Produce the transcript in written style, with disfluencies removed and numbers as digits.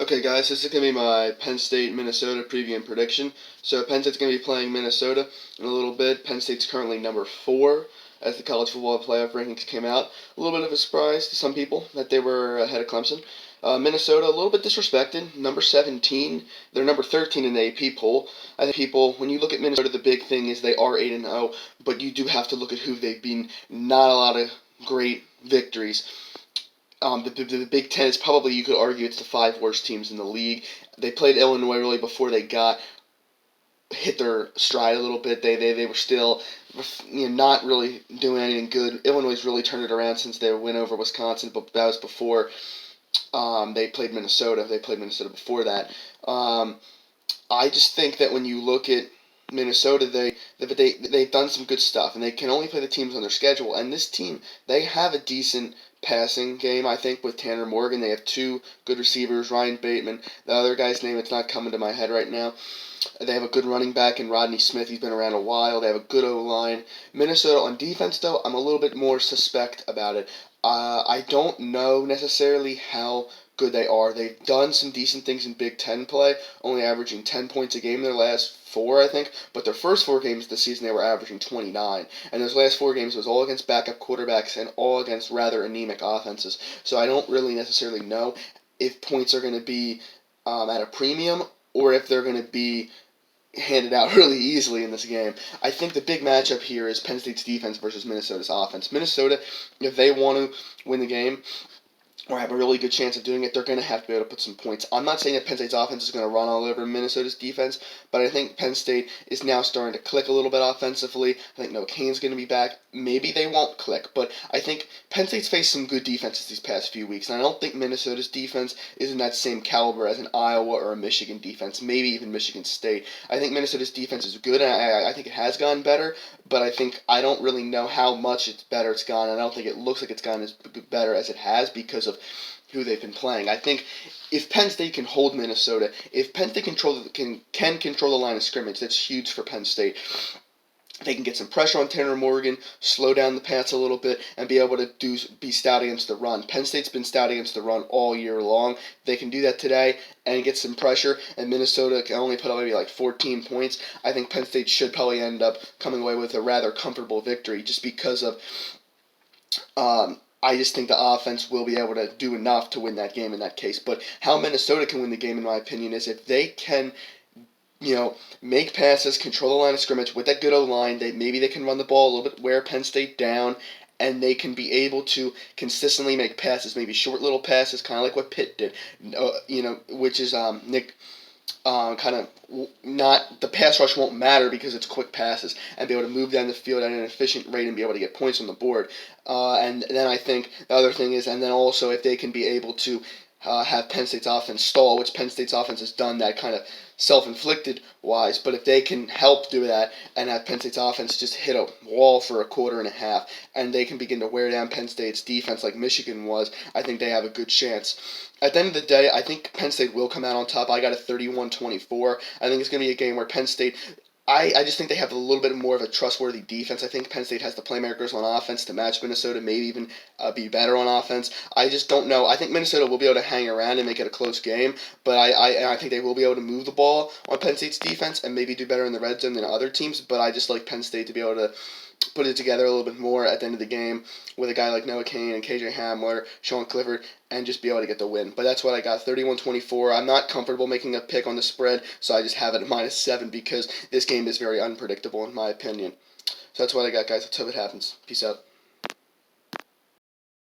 Okay, guys, this is going to be my Penn State-Minnesota preview and prediction. So Penn State's going to be playing Minnesota in a little bit. Penn State's currently number 4 as the college football playoff rankings came out. A little bit of a surprise to some people that they were ahead of Clemson. Minnesota, a little bit disrespected, number 17. They're number 13 in the AP poll. I think people, when you look at Minnesota, the big thing is they are 8-0, but you do have to look at who they've been. Not a lot of great victories. The Big Ten is probably, you could argue, it's the 5 worst teams in the league. They played Illinois really before they hit their stride a little bit. They were still not really doing anything good. Illinois really turned it around since their win over Wisconsin, but that was before they played Minnesota. They played Minnesota before that. I just think that when you look at Minnesota, they've done some good stuff, and they can only play the teams on their schedule. And this team, they have a decent passing game, I think, with Tanner Morgan. They have 2 good receivers, Ryan Bateman. The other guy's name, it's not coming to my head right now. They have a good running back in Rodney Smith. He's been around a while. They have a good O-line. Minnesota on defense, though, I'm a little bit more suspect about it. I don't know necessarily how good they are. They've done some decent things in Big Ten play, only averaging 10 points a game in their last 4, I think. But their first 4 games of the season, they were averaging 29. And those last 4 games was all against backup quarterbacks and all against rather anemic offenses. So I don't really necessarily know if points are going to be at a premium or if they're going to be handed out really easily in this game. I think the big matchup here is Penn State's defense versus Minnesota's offense. Minnesota, if they want to win the game or have a really good chance of doing it, they're going to have to be able to put some points. I'm not saying that Penn State's offense is going to run all over Minnesota's defense, but I think Penn State is now starting to click a little bit offensively. I think Noah Cain's going to be back. Maybe they won't click, but I think Penn State's faced some good defenses these past few weeks, and I don't think Minnesota's defense is in that same caliber as an Iowa or a Michigan defense, maybe even Michigan State. I think Minnesota's defense is good, and I think it has gone better, but I don't really know how much it's better it's gone, and I don't think it looks like it's gone as better as it has because of who they've been playing. I think if Penn State can hold Minnesota, if Penn State can control the line of scrimmage, that's huge for Penn State. They can get some pressure on Tanner Morgan, slow down the pass a little bit, and be able to be stout against the run. Penn State's been stout against the run all year long. They can do that today and get some pressure, and Minnesota can only put up maybe like 14 points. I think Penn State should probably end up coming away with a rather comfortable victory just because of I just think the offense will be able to do enough to win that game in that case. But how Minnesota can win the game, in my opinion, is if they can make passes, control the line of scrimmage with that good O-line. Maybe they can run the ball a little bit, wear Penn State down, and they can be able to consistently make passes, maybe short little passes, kind of like what Pitt did, which is Nick. Kind of not the pass rush won't matter because it's quick passes and be able to move down the field at an efficient rate and be able to get points on the board. And then I think the other thing is, and then also if they can be able to have Penn State's offense stall, which Penn State's offense has done that kind of self-inflicted wise, but if they can help do that and have Penn State's offense just hit a wall for a quarter and a half and they can begin to wear down Penn State's defense like Michigan was, I think they have a good chance. At the end of the day, I think Penn State will come out on top. I got a 31-24. I think it's going to be a game where Penn State, I just think they have a little bit more of a trustworthy defense. I think Penn State has the playmakers on offense to match Minnesota, maybe even be better on offense. I just don't know. I think Minnesota will be able to hang around and make it a close game, but I think they will be able to move the ball on Penn State's defense and maybe do better in the red zone than other teams, but I just like Penn State to be able to put it together a little bit more at the end of the game with a guy like Noah Cain and KJ Hamler, Sean Clifford, and just be able to get the win. But that's what I got, 31-24. I'm not comfortable making a pick on the spread, so I just have it at -7 because this game is very unpredictable in my opinion. So that's what I got, guys. Let's hope it happens. Peace out.